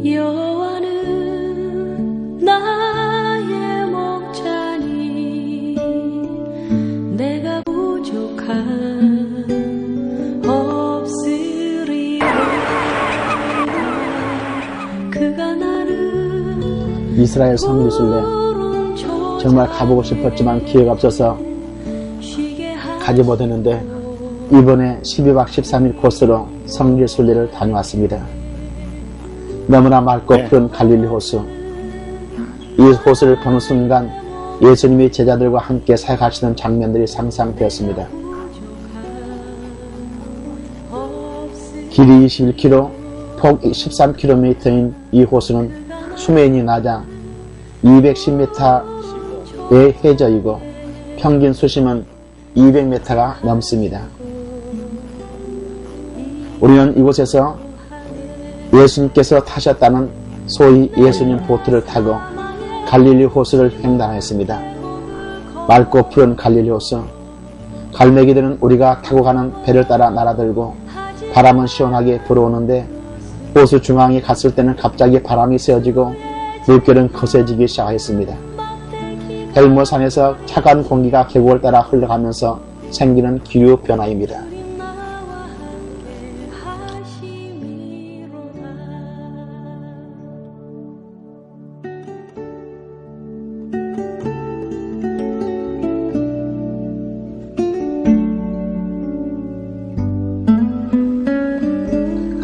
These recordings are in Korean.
여호와는 나의 목자니 내가 부족한 없으리로다. 그가 나를 이스라엘 성지순례 정말 가보고 싶었지만 기회가 없어서 가지 못했는데 이번에 12박 13일 코스로 성지순례를 다녀왔습니다. 너무나 맑고 푸른 갈릴리 호수. 이 호수를 보는 순간 예수님이 제자들과 함께 사역하시는 장면들이 상상되었습니다. 길이 21km, 폭 13km인 이 호수는 수면이 낮아 210m의 해저이고 평균 수심은 200m가 넘습니다. 우리는 이곳에서 예수님께서 타셨다는 소위 예수님 보트를 타고 갈릴리 호수를 횡단하였습니다. 맑고 푸른 갈릴리 호수. 갈매기들은 우리가 타고 가는 배를 따라 날아들고 바람은 시원하게 불어오는데 호수 중앙에 갔을 때는 갑자기 바람이 세어지고 물결은 거세지기 시작했습니다. 헬모산에서 차가운 공기가 계곡을 따라 흘러가면서 생기는 기후 변화입니다.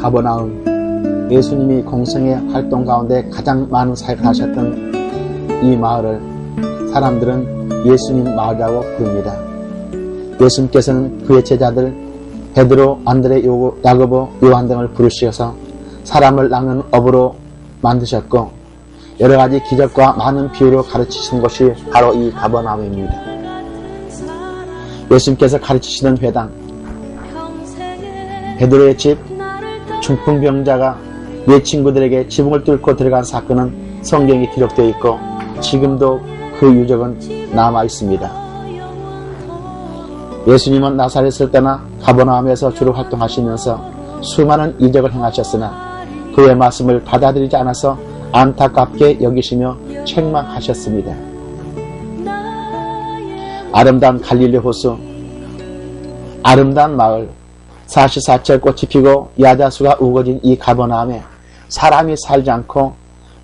가버나움, 예수님이 공생의 활동 가운데 가장 많은 사역을 하셨던 이 마을을 사람들은 예수님 마을이라고 부릅니다. 예수님께서는 그의 제자들 베드로, 안드레, 야고보, 요한 등을 부르셔서 사람을 낚는 어부로 만드셨고 여러가지 기적과 많은 비유로 가르치신 곳이 바로 이 가버나움입니다. 예수님께서 가르치시던 회당, 베드로의 집, 중풍병자가 네 친구들에게 지붕을 뚫고 들어간 사건은 성경에 기록되어 있고 지금도 그 유적은 남아 있습니다. 예수님은 나사렛을 떠나 가버나움에서 주로 활동하시면서 수많은 이적을 행하셨으나 그의 말씀을 받아들이지 않아서 안타깝게 여기시며 책망하셨습니다. 아름다운 갈릴리 호수, 아름다운 마을, 44철 꽃이 피고 야자수가 우거진 이 가버나움에 사람이 살지 않고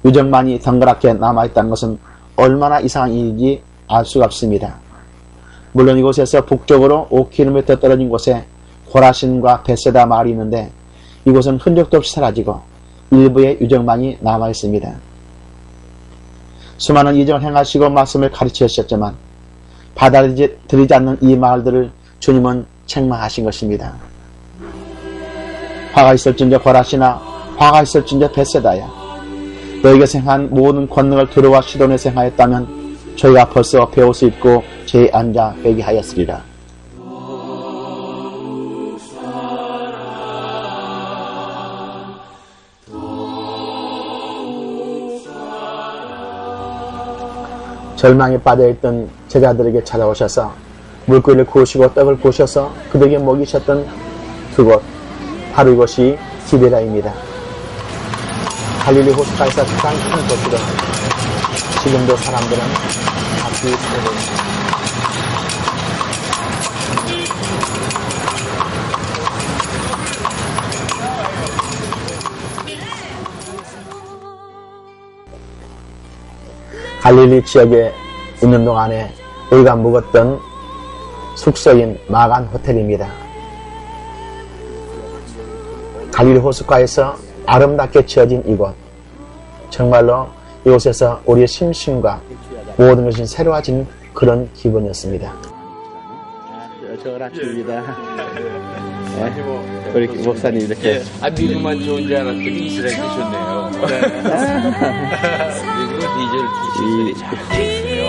유적만이 덩그랗게 남아있다는 것은 얼마나 이상한 일인지 알 수가 없습니다. 물론 이곳에서 북쪽으로 5km 떨어진 곳에 고라신과 베세다 마을이 있는데 이곳은 흔적도 없이 사라지고 일부의 유적만이 남아있습니다. 수많은 이적을 행하시고 말씀을 가르치셨지만 받아들이지 않는 이 마을들을 주님은 책망하신 것입니다. 화가 있을진저 고라시나 화가 있을진저 베세다야, 너희가 행한 모든 권능을 두려워 시돈에서 행하였다면 저희가 벌써 베옷을 입고 제에 앉아 회개하였으리라. 절망에 빠져있던 제자들에게 찾아오셔서 물고기를 구우시고 떡을 구우셔서 그들에게 먹이셨던 그곳, 바로 이곳이 기베라입니다. 갈릴리 호수가에서 가장 큰 도시로 지금도 사람들은 같이 살고 있습니다. 갈릴리 지역에 있는 동안에 우리가 묵었던 숙소인 마간 호텔입니다. 갈릴리 호숫가에서 아름답게 지어진 이곳, 정말로 이곳에서 우리의 심신과 모든 것이 새로워진 그런 기분이었습니다. 저라춥니다. 우리 목사님 이렇게. 미국만 좋은 줄 알았더니 이스라엘 계셨네요. 미국은 디젤 기술이 잘 되어 있어요.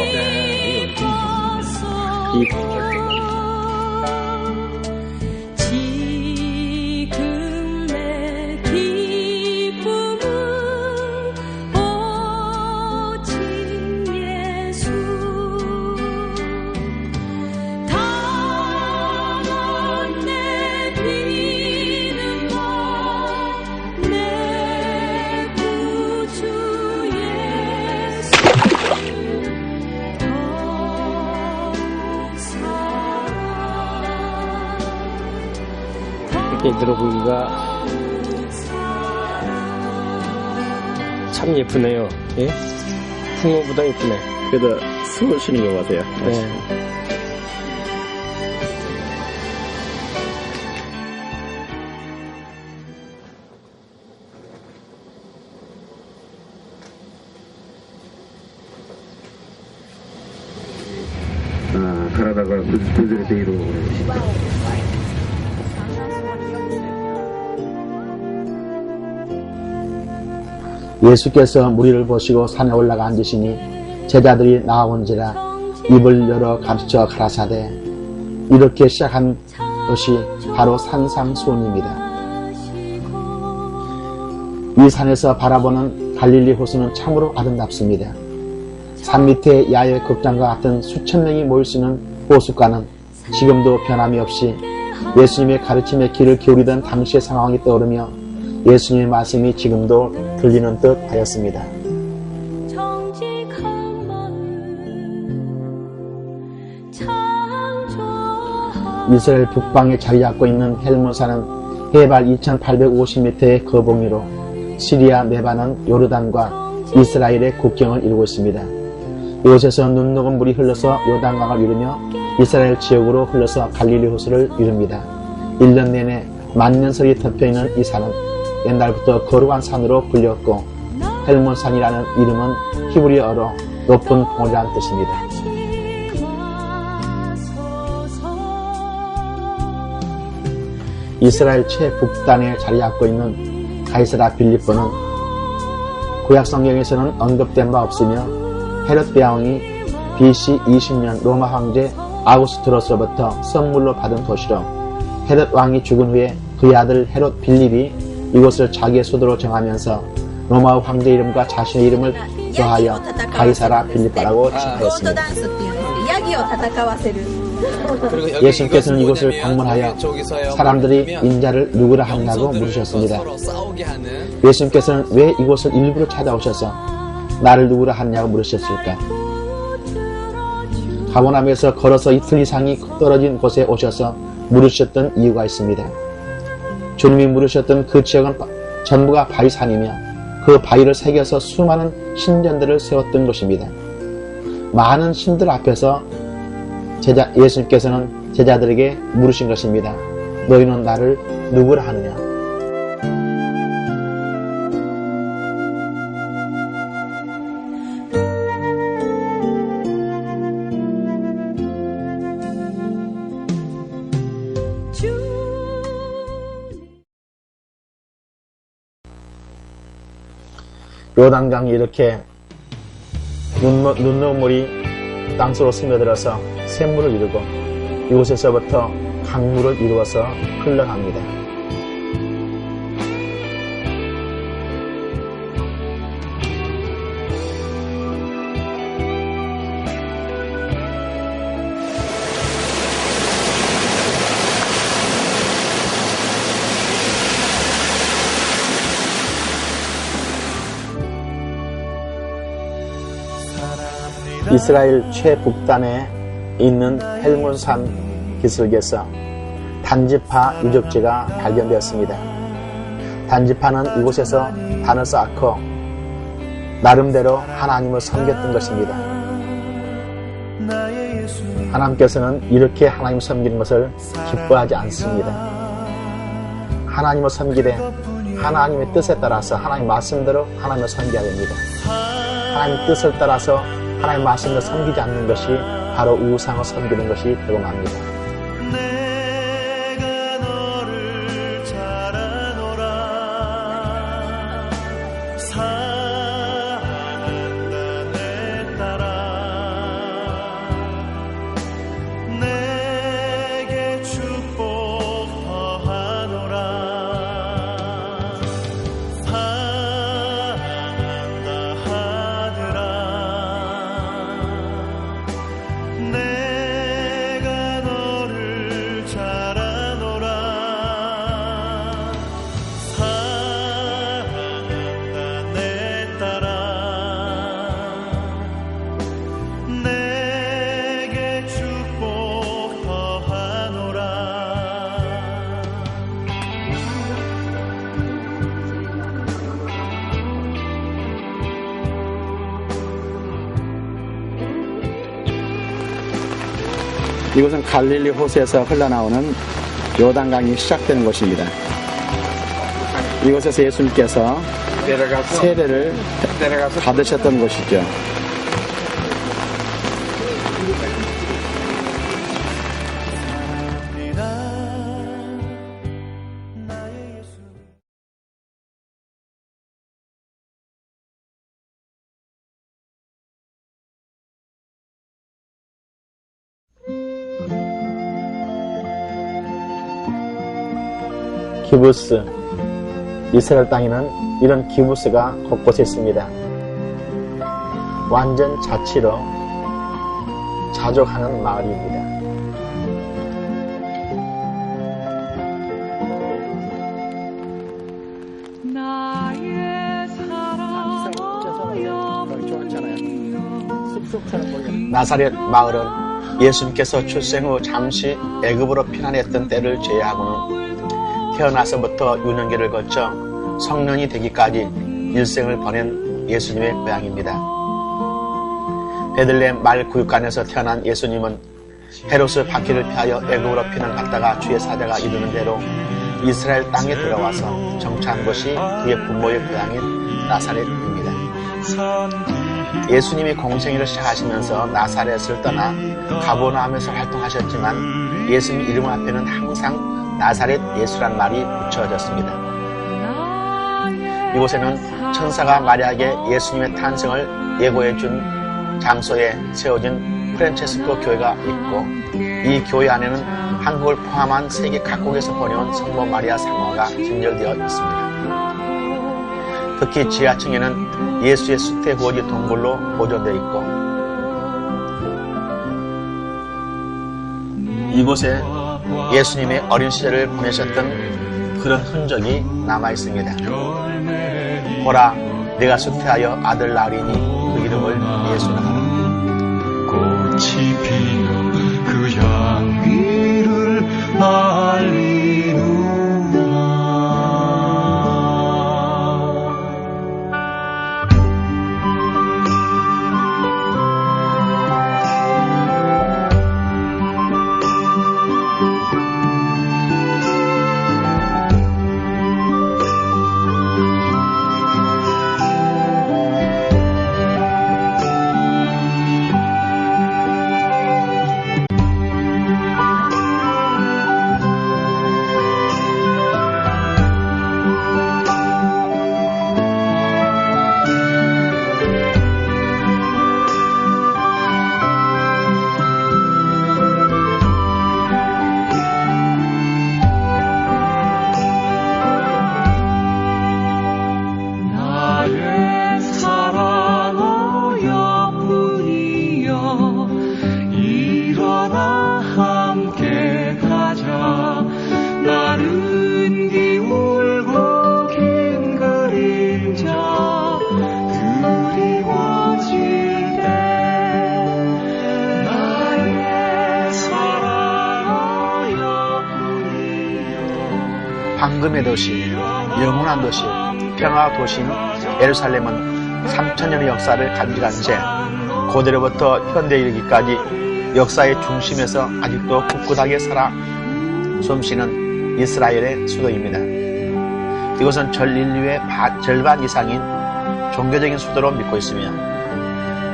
이렇게 들어보기가 참 예쁘네요. 예? 풍어보다 예쁘네. 그래도 서울시는 것 같아요. 네. 가라다가 그대로 예수께서 무리를 보시고 산에 올라가 앉으시니 제자들이 나아온지라 입을 열어 가르쳐 가라사대. 이렇게 시작한 것이 바로 산상수훈입니다. 이 산에서 바라보는 갈릴리 호수는 참으로 아름답습니다. 산 밑에 야외 극장과 같은 수천 명이 모일 수 있는 호숫가는 지금도 변함이 없이 예수님의 가르침에 귀를 기울이던 당시의 상황이 떠오르며 예수님의 말씀이 지금도 들리는 듯 하였습니다. 정직한 마음 창조하고 이스라엘 북방에 자리 잡고 있는 헬몬산은 해발 2850m의 거봉위로 시리아 네바논 요르단과 이스라엘의 국경을 이루고 있습니다. 이곳에서 눈 녹은 물이 흘러서 요단강을 이루며 이스라엘 지역으로 흘러서 갈릴리 호수를 이룹니다. 1년 내내 만년설이 덮여있는 이 산은 옛날부터 거룩한 산으로 불렸고 헬몬산이라는 이름은 히브리어로 높은 봉우리라는 뜻입니다. 이스라엘 최북단에 자리 잡고 있는 가이사랴 빌립보는 구약 성경에서는 언급된 바 없으며 헤롯 대왕이 BC 20년 로마 황제 아우구스토로스로부터 선물로 받은 도시로 헤롯 왕이 죽은 후에 그의 아들 헤롯 빌립이 이곳을 자기의 수도로 정하면서 로마 황제 이름과 자신의 이름을 더하여 가이사랴 빌립보라고 칭하였습니다. 예수님께서는 이곳을 방문하여 사람들이 인자를 누구라 하냐고 물으셨습니다. 예수님께서는 왜 이곳을 일부러 찾아오셔서 나를 누구라 하냐고 물으셨을까? 가버나움에서 걸어서 이틀 이상이 떨어진 곳에 오셔서 물으셨던 이유가 있습니다. 주님이 물으셨던 그 지역은 전부가 바위산이며 그 바위를 새겨서 수많은 신전들을 세웠던 곳입니다. 많은 신들 앞에서 예수님께서는 제자들에게 물으신 것입니다. 너희는 나를 누구라 하느냐? 요단강이 이렇게 눈눈물이 땅속으로 스며들어서 샘물을 이루고 이곳에서부터 강물을 이루어서 흘러갑니다. 이스라엘 최북단에 있는 헬몬산 기슭에서 단지파 유적지가 발견되었습니다. 단지파는 이곳에서 단을 쌓고 나름대로 하나님을 섬겼던 것입니다. 하나님께서는 이렇게 하나님을 섬기는 것을 기뻐하지 않습니다. 하나님을 섬기되 하나님의 뜻에 따라서 하나님의 말씀대로 하나님을 섬겨야 됩니다. 하나님의 뜻을 따라서 하나님의 말씀을 섬기지 않는 것이 바로 우상을 섬기는 것이 되고 맙니다. 내가 너를 잘 아노라. 사랑한다 내 딸아. 내게 축복 더하노라. 사랑한다 하느라. 내가 너 이곳은 갈릴리 호수에서 흘러나오는 요단강이 시작되는 곳입니다. 이곳에서 예수님께서 세례를 받으셨던 곳이죠. 기부스, 이스라엘 땅에는 이런 기부스가 곳곳에 있습니다. 완전 자치로 자족하는 마을입니다. 나의 사랑하여 나사렛 마을은 예수님께서 출생 후 잠시 애굽으로 피난했던 때를 제외하고는 태어나서부터 유년기를 거쳐 성년이 되기까지 일생을 보낸 예수님의 고향입니다. 베들레헴 말 구육간에서 태어난 예수님은 헤롯의 바퀴를 피하여 애굽으로 피난 갔다가 주의 사자가 이르는 대로 이스라엘 땅에 들어와서 정착한 것이 그의 부모의 고향인 나사렛입니다. 예수님이 공생애를 시작하시면서 나사렛을 떠나 가버나움에서 활동하셨지만 예수님 이름 앞에는 항상 나사렛 예수란 말이 붙여졌습니다. 이곳에는 천사가 마리아에게 예수님의 탄생을 예고해준 장소에 세워진 프란체스코 교회가 있고, 이 교회 안에는 한국을 포함한 세계 각국에서 보내온 성모 마리아 상화가 진열되어 있습니다. 특히 지하층에는 예수의 수태구원이 동굴로 보존되어 있고, 이곳에 예수님의 어린 시절을 보내셨던 그런 흔적이 남아 있습니다. 보라, 내가 수태하여 아들 낳으리니 그 이름을 예수라 하라. 꽃이 피어 그 향기를 알리누라. 황금의 도시, 영원한 도시, 평화 도시인 예루살렘은 3000년의 역사를 간직한 채 고대로부터 현대에 이르기까지 역사의 중심에서 아직도 꿋꿋하게 살아 숨쉬는 이스라엘의 수도입니다. 이곳은 전 인류의 절반 이상인 종교적인 수도로 믿고 있으며,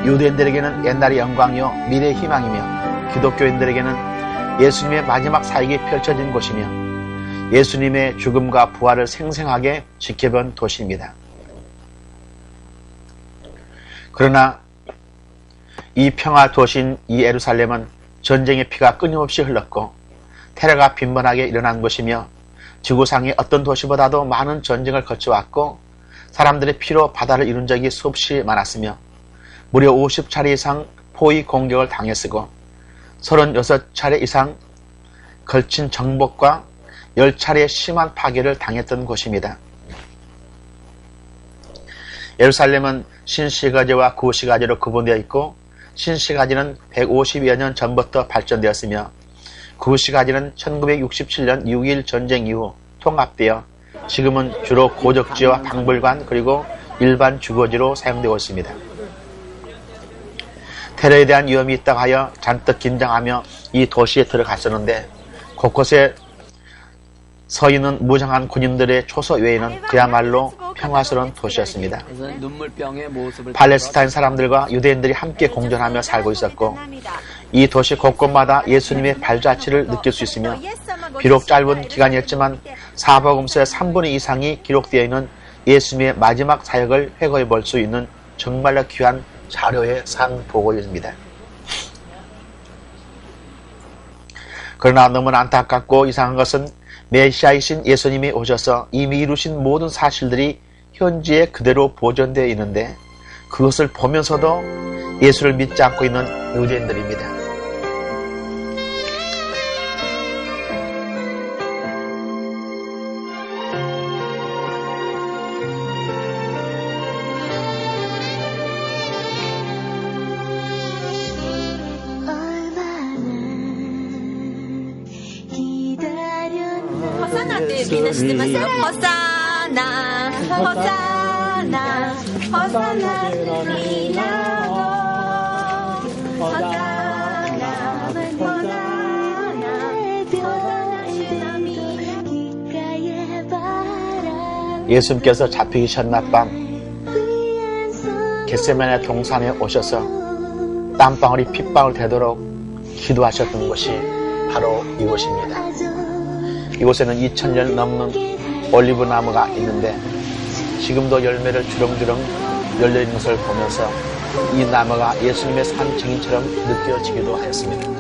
유대인들에게는 옛날의 영광이요 미래의 희망이며, 기독교인들에게는 예수님의 마지막 사역이 펼쳐진 곳이며, 예수님의 죽음과 부활을 생생하게 지켜본 도시입니다. 그러나 이 평화 도시인 이 예루살렘은 전쟁의 피가 끊임없이 흘렀고 테러가 빈번하게 일어난 곳이며, 지구상의 어떤 도시보다도 많은 전쟁을 거쳐왔고 사람들의 피로 바다를 이룬 적이 수없이 많았으며, 무려 50차례 이상 포위 공격을 당했으고 36차례 이상 걸친 정복과 10차례의 심한 파괴를 당했던 곳입니다. 예루살렘은 신시가지와 구시가지로 구분되어 있고, 신시가지는 150여 년 전부터 발전되었으며 구시가지는 1967년 6.1 전쟁 이후 통합되어 지금은 주로 고적지와 박물관 그리고 일반 주거지로 사용되고 있습니다. 테러에 대한 위험이 있다고 하여 잔뜩 긴장하며 이 도시에 들어갔었는데 곳곳에 서 있는 무장한 군인들의 초소 외에는 그야말로 평화스러운 도시였습니다. 팔레스타인 사람들과 유대인들이 함께 공존하며 살고 있었고 이 도시 곳곳마다 예수님의 발자취를 느낄 수 있으며 비록 짧은 기간이었지만 사복음서의 3분의 이상이 기록되어 있는 예수님의 마지막 사역을 회고해 볼 수 있는 정말로 귀한 자료의 상보고입니다. 그러나 너무나 안타깝고 이상한 것은 메시아이신 예수님이 오셔서 이미 이루신 모든 사실들이 현지에 그대로 보존되어 있는데 그것을 보면서도 예수를 믿지 않고 있는 유대인들입니다. 호사나ってみんな知ってますよ。호사나, 호사나, 호사나 미나도, 호사나, 호사나, 호사나. 예수님께서 잡히기 전날 밤 겟세마네 동산에 오셔서 땀방울이 핏방울 되도록 기도하셨던 것이 바로 이곳입니다. 이곳에는 2000년 넘는 올리브 나무가 있는데 지금도 열매를 주렁주렁 열려있는 것을 보면서 이 나무가 예수님의 산 증인처럼 느껴지기도 하였습니다.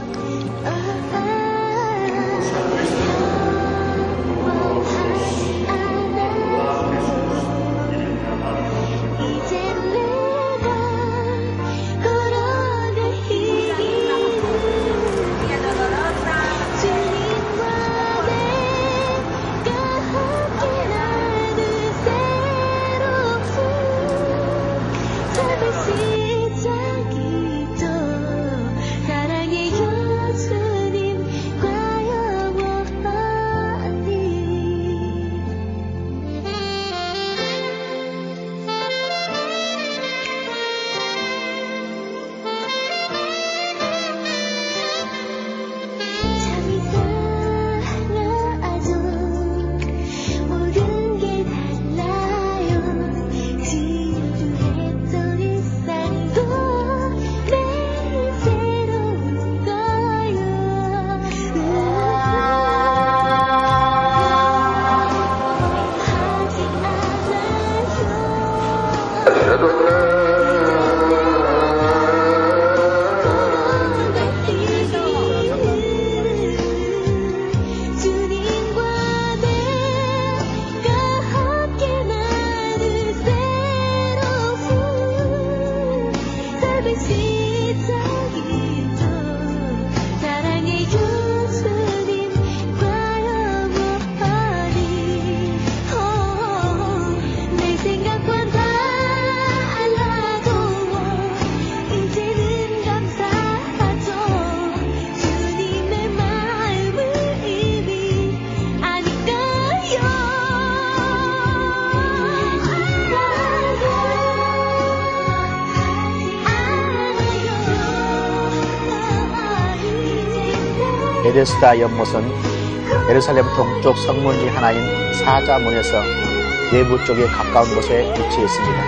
베데스다 연못은 예루살렘 동쪽 성문 중 하나인 사자문에서 내부 쪽에 가까운 곳에 위치해 있습니다.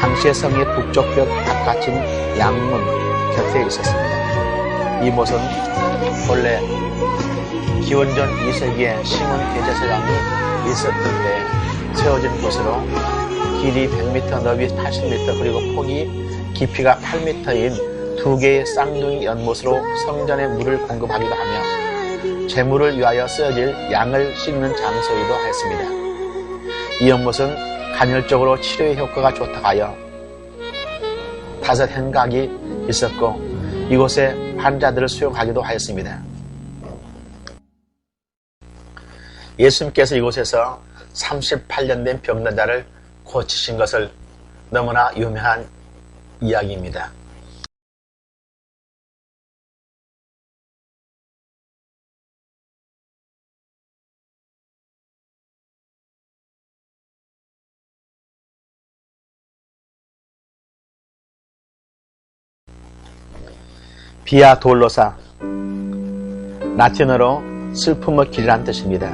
당시의 성의 북쪽 벽 바깥인 양문 곁에 있었습니다. 이 못은 본래 기원전 2세기에 시몬 대제사장이 있었던 때 세워진 곳으로 길이 100m, 너비 80m, 그리고 폭이 깊이가 8m인 두 개의 쌍둥이 연못으로 성전에 물을 공급하기도 하며 제물을 위하여 쓰여질 양을 씻는 장소이기도 하였습니다. 이 연못은 간헐적으로 치료의 효과가 좋다고 하여 5 행각이 있었고 이곳에 환자들을 수용하기도 하였습니다. 예수님께서 이곳에서 38년 된 병난자를 고치신 것을 너무나 유명한 이야기입니다. 비아 돌로사, 라틴어로 슬픔의 길이란 뜻입니다.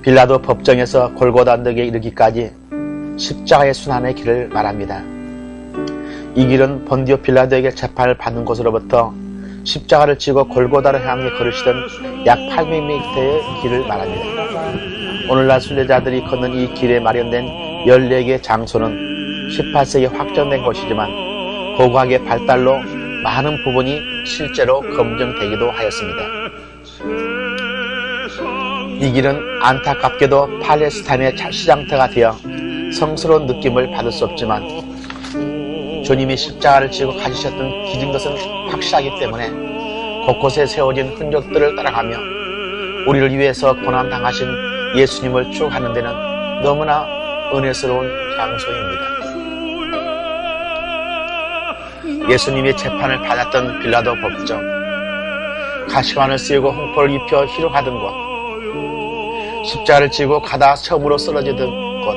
빌라도 법정에서 골고다 덕에 이르기까지 십자가의 순환의 길을 말합니다. 이 길은 본디오 빌라도에게 재판을 받는 곳으로부터 십자가를 지고 골고다를 향해 걸으시던 약 800m의 길을 말합니다. 오늘날 순례자들이 걷는 이 길에 마련된 14개의 장소는 18세기에 확정된 것이지만 고고학의 발달로 많은 부분이 실제로 검증되기도 하였습니다. 이 길은 안타깝게도 팔레스타인의 시장터가 되어 성스러운 느낌을 받을 수 없지만 주님이 십자가를 지고 가시셨던 길인 것은 확실하기 때문에 곳곳에 세워진 흔적들을 따라가며 우리를 위해서 고난당하신 예수님을 쭉 하는 데는 너무나 은혜스러운 장소입니다. 예수님이 재판을 받았던 빌라도 법정, 가시관을 쓰고 홍포를 입혀 희롱하던 곳, 십자가를 지고 가다 처음으로 쓰러지던 곳,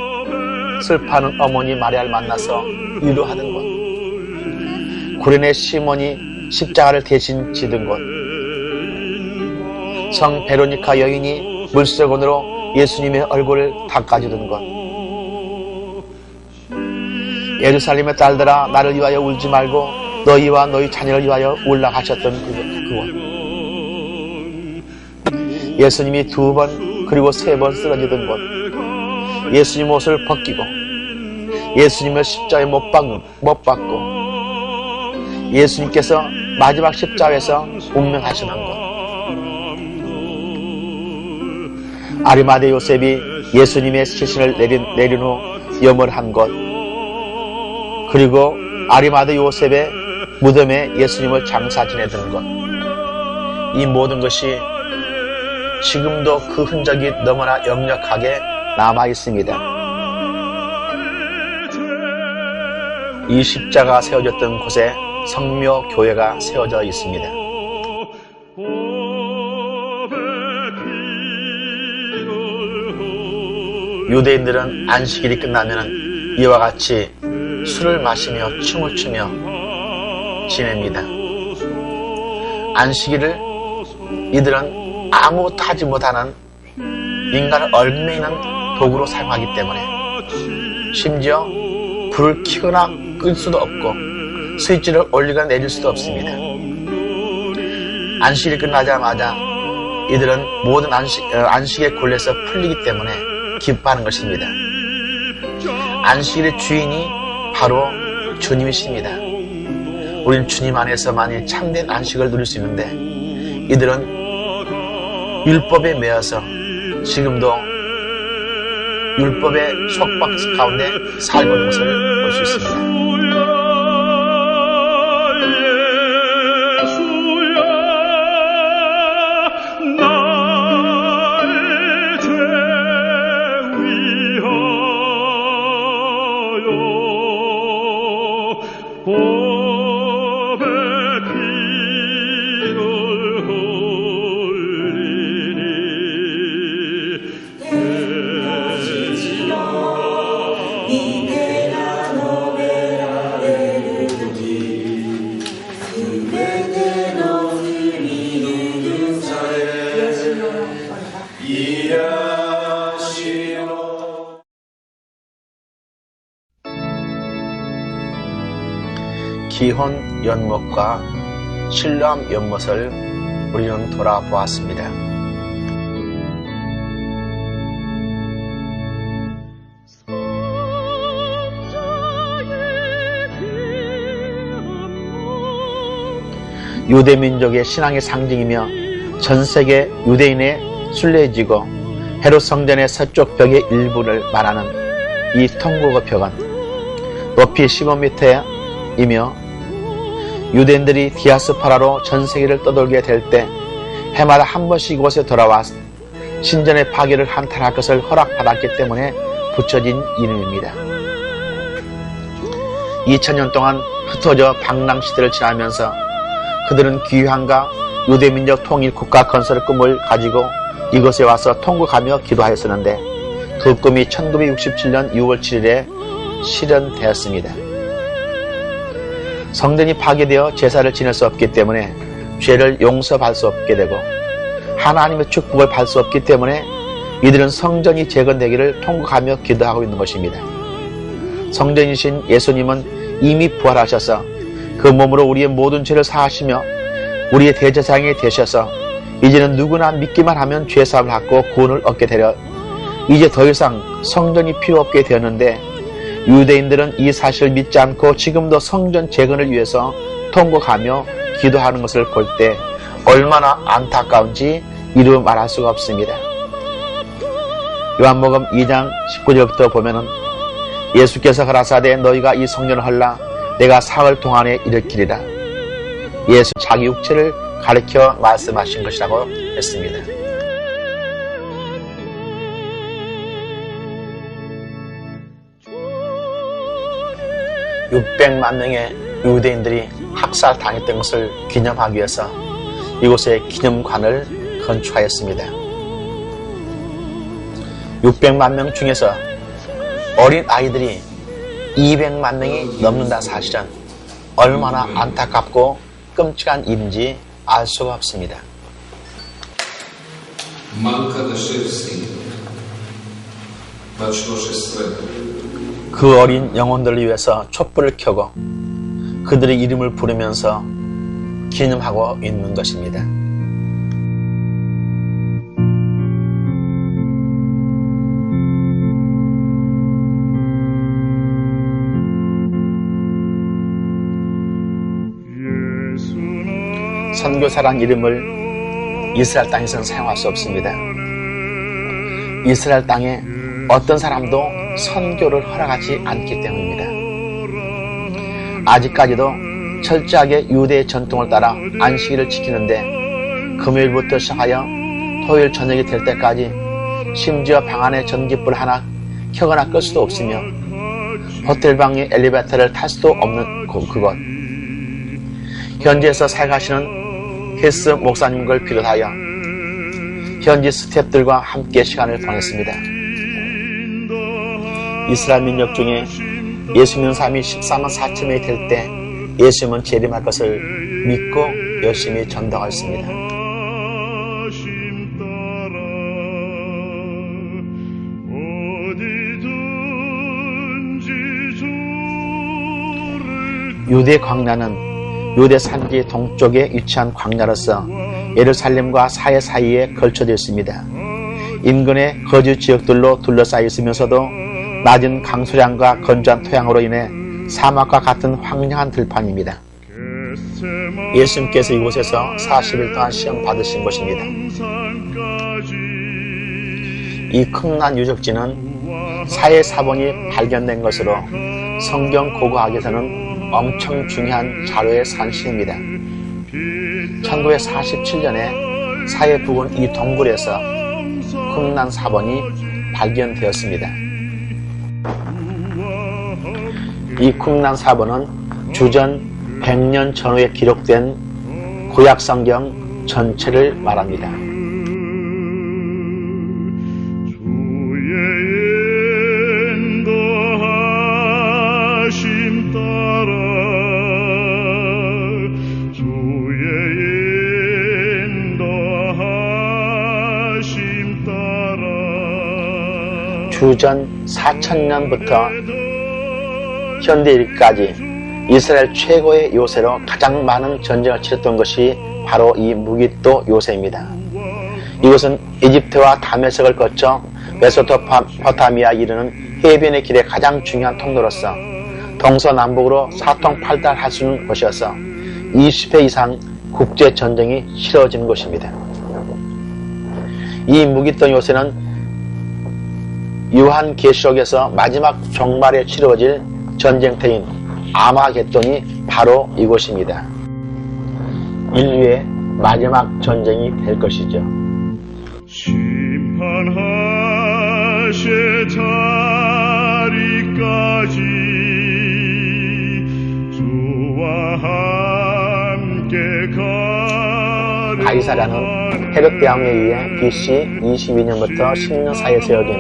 슬퍼하는 어머니 마리아를 만나서 위로하던 곳, 구레네 시몬이 십자가를 대신 지던 곳, 성 베로니카 여인이 물수건으로 예수님의 얼굴을 닦아주던 곳, 예루살렘의 딸들아 나를 위하여 울지 말고 너희와 너희 자녀를 위하여 울라 하셨던 그 곳, 예수님이 2번 그리고 3번 쓰러지던 곳, 예수님 옷을 벗기고 예수님을 십자가에 못 박고 예수님께서 마지막 십자가에서 운명하시는 것, 아리마대 요셉이 예수님의 시신을 내린 후 염을 것, 그리고 아리마대 요셉의 무덤에 예수님을 장사 지내던 것, 이 모든 것이 지금도 그 흔적이 너무나 역력하게 남아 있습니다. 이 십자가가 세워졌던 곳에 성묘교회가 세워져 있습니다. 유대인들은 안식일이 끝나면 이와 같이 술을 마시며 춤을 추며 지냅니다. 안식일을 이들은 아무것도 하지 못하는 인간을 얽매이는 도구로 사용하기 때문에 심지어 불을 켜거나 끌 수도 없고 스위치를 올리거나 내릴 수도 없습니다. 안식일이 끝나자마자 이들은 모든 안식의 굴레에서 풀리기 때문에 기뻐하는 것입니다. 안식일의 주인이 바로 주님이십니다. 우린 주님 안에서만이 참된 안식을 누릴 수 있는데 이들은 율법에 매여서 지금도 율법의 속박 가운데 살고 있는 것을 볼 수 있습니다. 기혼 연못과 실로암 연못을 우리는 돌아보았습니다. 유대민족의 신앙의 상징이며 전세계 유대인의 순례지고 헤롯 성전의 서쪽 벽의 일부를 말하는 이 통곡의 벽은 높이 15m이며 유대인들이 디아스포라로 전세계를 떠돌게 될 때 해마다 한 번씩 이곳에 돌아와 신전의 파괴를 한탄할 것을 허락받았기 때문에 붙여진 이름입니다. 2000년 동안 흩어져 방랑시대를 지나면서 그들은 귀환과 유대민족 통일 국가 건설의 꿈을 가지고 이곳에 와서 통곡하며 기도하였었는데 그 꿈이 1967년 6월 7일에 실현되었습니다. 성전이 파괴되어 제사를 지낼 수 없기 때문에 죄를 용서받을 수 없게 되고 하나님의 축복을 받을 수 없기 때문에 이들은 성전이 재건되기를 통곡하며 기도하고 있는 것입니다. 성전이신 예수님은 이미 부활하셔서 그 몸으로 우리의 모든 죄를 사하시며 우리의 대제사장이 되셔서 이제는 누구나 믿기만 하면 죄사함을 받고 구원을 얻게 되려 이제 더 이상 성전이 필요 없게 되었는데 유대인들은 이 사실을 믿지 않고 지금도 성전 재건을 위해서 통곡하며 기도하는 것을 볼 때 얼마나 안타까운지 이루 말할 수가 없습니다. 요한복음 2장 19절부터 보면은 예수께서 가라사대 너희가 이 성전을 헐라 내가 사흘 동안에 일으키리라. 예수 자기 육체를 가리켜 말씀하신 것이라고 했습니다. (600만) 명의 유대인들이 학살당했던 것을 기념하기 위해서 이곳에 기념관을 건축하였습니다. 600만 명 중에서 어린 아이들이 200만 명이 넘는다는 사실은 얼마나 안타깝고 끔찍한 일인지 알 수가 없습니다. 그 어린 영혼들을 위해서 촛불을 켜고 그들의 이름을 부르면서 기념하고 있는 것입니다. 선교사란 이름을 이스라엘 땅에서는 사용할 수 없습니다. 이스라엘 땅에 어떤 사람도 선교를 허락하지 않기 때문입니다. 아직까지도 철저하게 유대의 전통을 따라 안식일을 지키는데 금요일부터 시작하여 토요일 저녁이 될 때까지 심지어 방 안에 전기불 하나 켜거나 끌 수도 없으며 호텔방의 엘리베이터를 탈 수도 없는 그곳. 현지에서 사역하시는 헬스 목사님을 비롯하여 현지 스태프들과 함께 시간을 보냈습니다. 이스라엘 민족 중에 예수 믿는 사람이 14만 4천 명이 될 때 예수님은 재림할 것을 믿고 열심히 전도하였습니다. 유대 광야는 유대 산지 동쪽에 위치한 광야로서 예루살렘과 사해 사이에 걸쳐져 있습니다. 인근의 거주 지역들로 둘러싸여 있으면서도 낮은 강수량과 건조한 토양으로 인해 사막과 같은 황량한 들판입니다. 예수님께서 이곳에서 40일 동안 시험 받으신 곳입니다. 이 쿰란 유적지는 사해 사본이 발견된 것으로 성경 고고학에서는 엄청 중요한 자료의 산실입니다. 1947년에 사해 부근 이 동굴에서 쿰란 사본이 발견되었습니다. 이 쿰란 사본은 주전 100년 전후에 기록된 구약 성경 전체를 말합니다. 주전 4000년부터 현대 일까지 이스라엘 최고의 요새로 가장 많은 전쟁을 치렀던 것이 바로 이 무기또 요새입니다. 이곳은 이집트와 다메섹을 거쳐 메소포타미아 이르는 해변의 길의 가장 중요한 통로로서 동서남북으로 사통팔달할 수 있는 곳이어서 20회 이상 국제전쟁이 치러진 곳입니다. 이 무기또 요새는 요한계시록에서 마지막 종말에 치러질 전쟁터인 아마겟돈이 바로 이곳입니다. 인류의 마지막 전쟁이 될 것이죠. 심판하실 자리까지 주와 함께 가려. 가이사랴는 헤롯 대왕에 의해 BC 22년부터 10년 사이에 세워진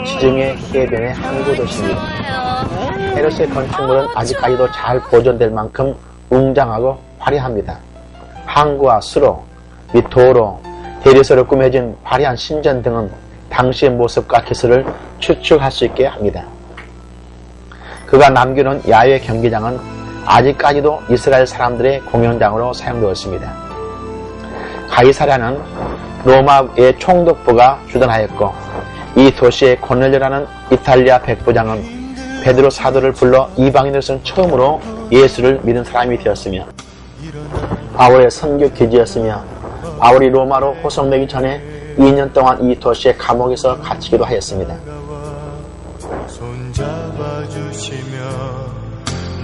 지중해 해변의 항구 도시입니다. 헤롯의 건축물은 아직까지도 잘 보존될 만큼 웅장하고 화려합니다. 항구와 수로, 및 도로, 대리소로 꾸며진 화려한 신전 등은 당시의 모습과 기술을 추측할 수 있게 합니다. 그가 남겨놓은 야외 경기장은 아직까지도 이스라엘 사람들의 공연장으로 사용되었습니다. 가이사랴는 로마의 총독부가 주둔하였고 이 도시의 고넬료라는 이탈리아 백부장은 베드로 사도를 불러 이방인으로서는 처음으로 예수를 믿은 사람이 되었으며 바울의 선교 기지였으며 바울이 로마로 호송되기 전에 2년 동안 이 도시의 감옥에서 갇히기도 하였습니다. 손잡아주시며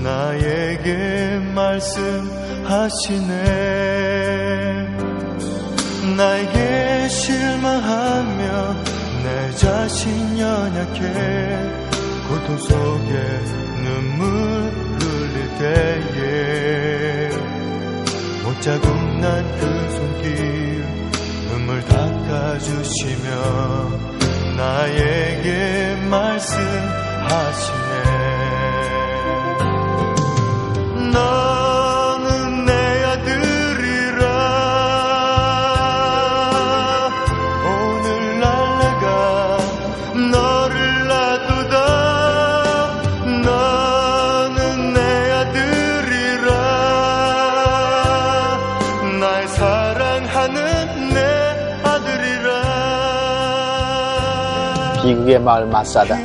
나에게 말씀하시네. 나에게 실망하며 내 자신 연약해 고통 속에 눈물 흘릴 때에 못자국 난 그 손길 눈물 닦아주시며 나에게 말씀하시네. 너는 내 아들이라. 오늘날 내가 너를 놔두다. 너는 내 아들이라. 날 사랑하는 내 아들이라. 비극의 마을 마사다.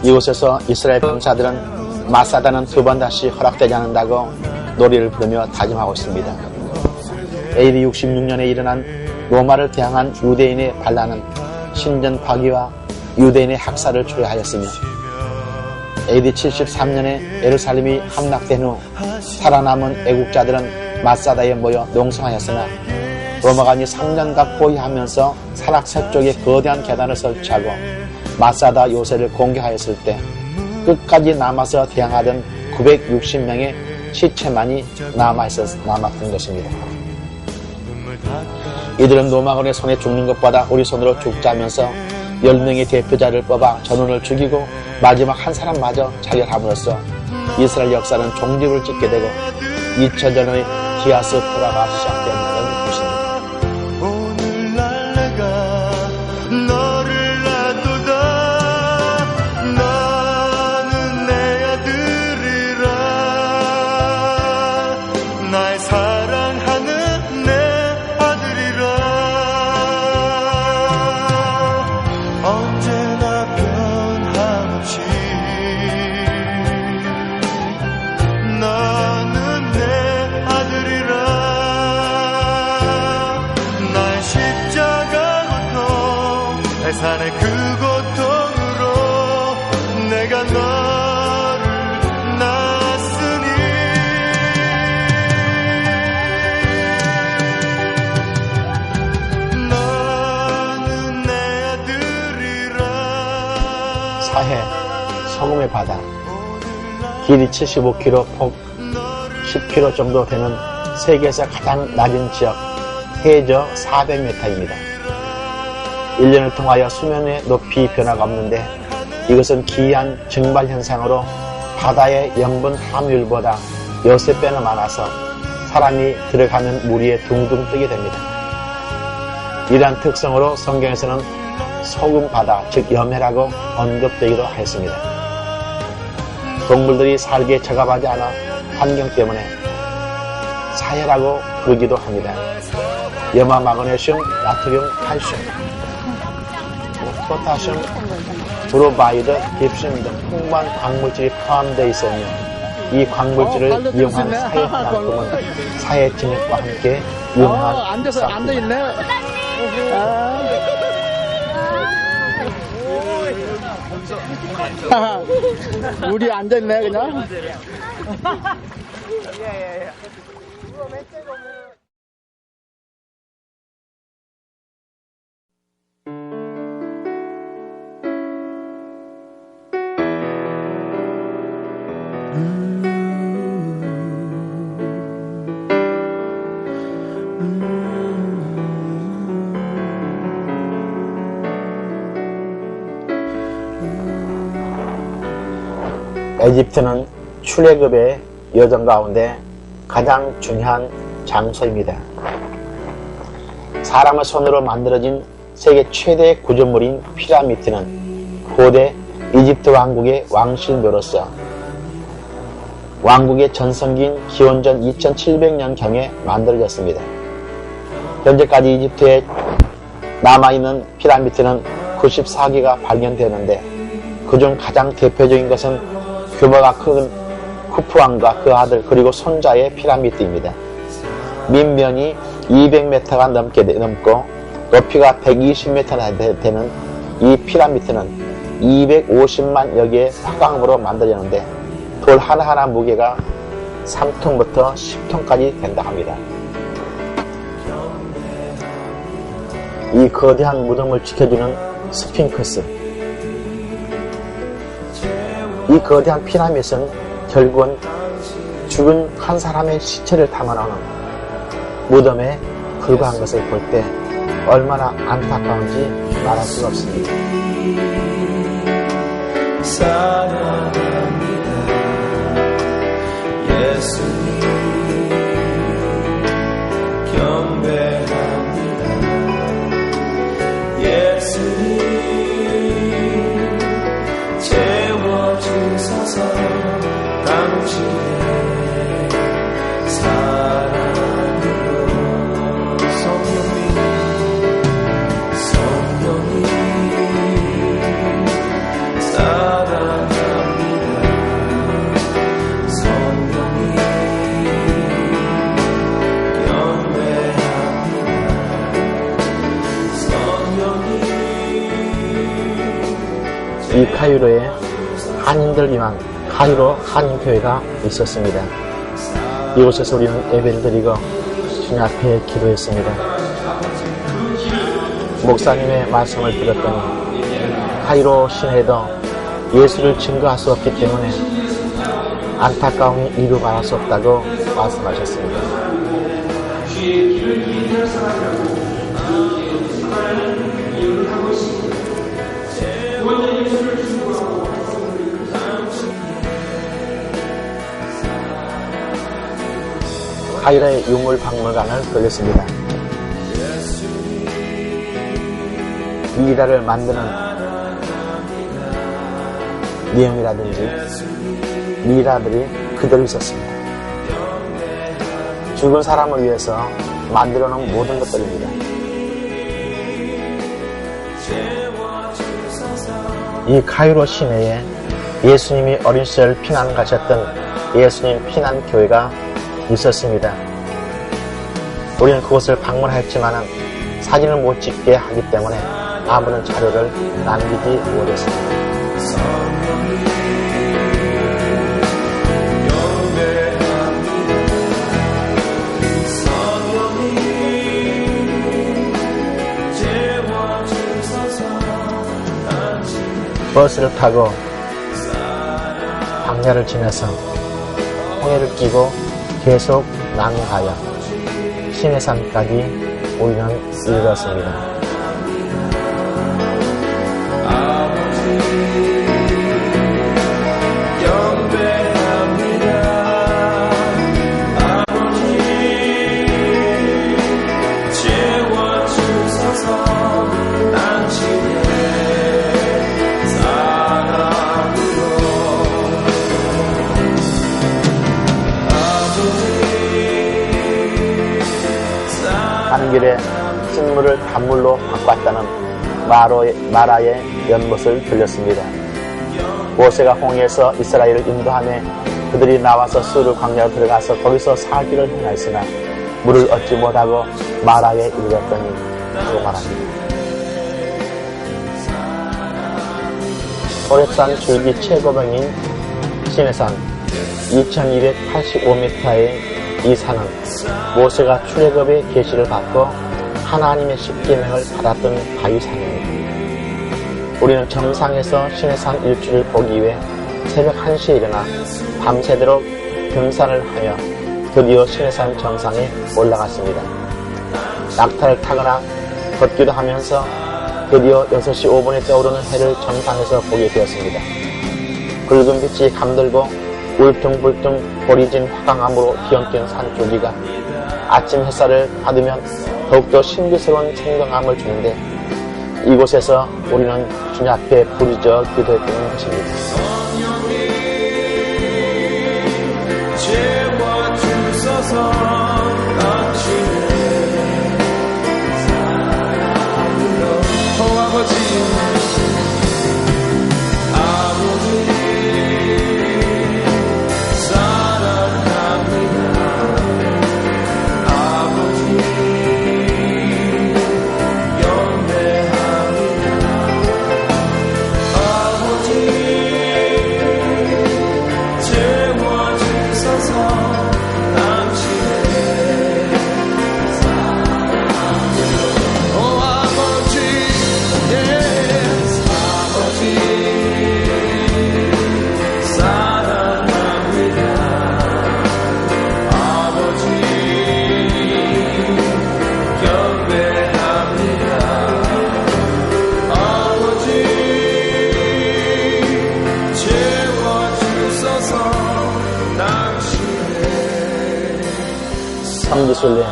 이곳에서 이스라엘 병사들은 마사다는 두 번 다시 허락되지 않는다고 노래를 부르며 다짐하고 있습니다. AD 66년에 일어난 로마를 대항한 유대인의 반란은 신전 파괴와 유대인의 학살을 초래하였으며 AD 73년에 예루살렘이 함락된 후 살아남은 애국자들은 마사다에 모여 농성하였으나 로마가 3년간 포위하면서 사락 서쪽에 거대한 계단을 설치하고 마사다 요새를 공격하였을 때 끝까지 남아서 대항하던 960명의 시체만이 남았던 것입니다. 이들은 로마군의 손에 죽는 것보다 우리 손으로 죽자면서 10명의 대표자를 뽑아 전원을 죽이고 마지막 한 사람마저 자결함으로써 이스라엘 역사는 종집을 찍게 되고 2000년의 디아스포라가 시작되는 것입니다. 산의 그 고통으로 내가 너를 낳았으니 너는 내 아들이라. 사해, 소금의 바다. 길이 75km, 폭 10km 정도 되는 세계에서 가장 낮은 지역, 해저 400m입니다. 1년을 통하여 수면의 높이 변화가 없는데 이것은 기이한 증발 현상으로 바다의 염분 함유율보다 6배나 많아서 사람이 들어가면 물 위에 둥둥 뜨게 됩니다. 이러한 특성으로 성경에서는 소금 바다, 즉 염해라고 언급되기도 하였습니다. 동물들이 살기에 적합하지 않아 환경 때문에 사해라고 부르기도 합니다. 염화, 마그네슘, 나트륨, 칼슘, 포타슘, 브로마이드, 깁슨 등 풍부한 광물질이 포함되어 있으며 이 광물질을 이용한 사해만큼은 사해 진액과 함께 유명한 싹입니다. 우리 앉아있네 그냥. 에집트는 출애굽의 여정 가운데 가장 중요한 장소입니다. 사람의 손으로 만들어진 세계 최대의 구조물인 피라미드는 고대 이집트 왕국의 왕실묘로서 왕국의 전성기인 기원전 2700년경에 만들어졌습니다. 현재까지 이집트에 남아있는 피라미드는 94개가 발견되었는데 그중 가장 대표적인 것은 규모가 큰 쿠프왕과 그 아들 그리고 손자의 피라미드입니다. 밑면이 200m가 넘고 높이가 120m나 되는 이 피라미드는 250만 여개의 화강으로 만들어졌는데 돌 하나하나 무게가 3톤부터 10톤까지 된다 합니다. 이 거대한 무덤을 지켜주는 스핑크스. 이 거대한 피라미드는 결국은 죽은 한 사람의 시체를 담아놓은 무덤에 불과한 것을 볼 때 얼마나 안타까운지 말할 수가 없습니다. 사랑합니다. 예수님 경배합니다. 예수님 채워주소서. 당신의 사랑으로 성령님 사랑합니다. 성령님 경배합니다. 이 카이로에 한인들 위한 카이로 한인교회가 있었습니다. 이곳에서 우리는 예배를 드리고 주님 앞에 기도했습니다. 목사님의 말씀을 들었더니 카이로 시내에도 예수를 증거할 수 없기 때문에 안타까움이 이루 말할 수 없다고 말씀하셨습니다. 카이로의 유물박물관을 들렸습니다. 미이라를 만드는 내용이라든지 미이라들이 그대로 있었습니다. 죽은 사람을 위해서 만들어 놓은 모든 것들입니다. 이 카이로 시내에 예수님이 어린 시절 피난 가셨던 예수님 피난교회가 있었습니다. 우리는 그곳을 방문했지만 사진을 못 찍게 하기 때문에 아무런 자료를 남기지 못했습니다. 버스를 타고 광야를 지나서 홍해를 끼고 계속 남하여 시내산까지 우리는 이르렀습니다. 가는 길에 식물을 단물로 바꿨다는 마라의 연못을 들렸습니다. 모세가 홍해에서 이스라엘을 인도하며 그들이 나와서 수르 광야로 들어가서 거기서 살기를 행하였으나 물을 얻지 못하고 마라에 이르렀더니 라고 말합니다. 호렙산 줄기 최고봉인 시내산 2285m의 이 산은 모세가 출애굽의 계시를 받고 하나님의 십계명을 받았던 바위산입니다. 우리는 정상에서 시내산 일출을 보기 위해 새벽 1시에 일어나 밤새도록 등산을 하여 드디어 시내산 정상에 올라갔습니다. 낙타를 타거나 걷기도 하면서 드디어 6시 5분에 떠오르는 해를 정상에서 보게 되었습니다. 붉은 빛이 감돌고 울퉁불퉁 보리진 화강암으로 뒤엉킨 산조기가 아침 햇살을 받으면 더욱더 신비스러운 생동함을 주는데 이곳에서 우리는 주님 앞에 부르짖어 기도했던 것입니다. 채워주소서 당신의 사랑으로 아버지 삼기순례.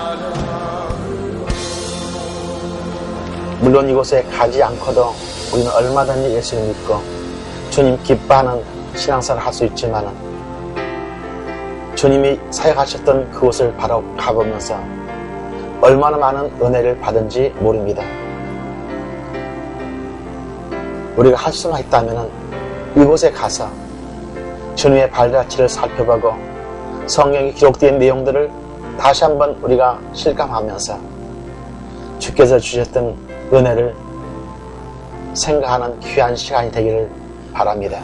물론 이곳에 가지 않고도 우리는 얼마든지 예수를 믿고 주님 기뻐하는 신앙생활을 할 수 있지만 주님이 사역하셨던 그곳을 바로 가보면서 얼마나 많은 은혜를 받은지 모릅니다. 우리가 할 수만 있다면 이곳에 가서 주님의 발자취를 살펴보고 성경에 기록된 내용들을 다시 한번 우리가 실감하면서 주께서 주셨던 은혜를 생각하는 귀한 시간이 되기를 바랍니다.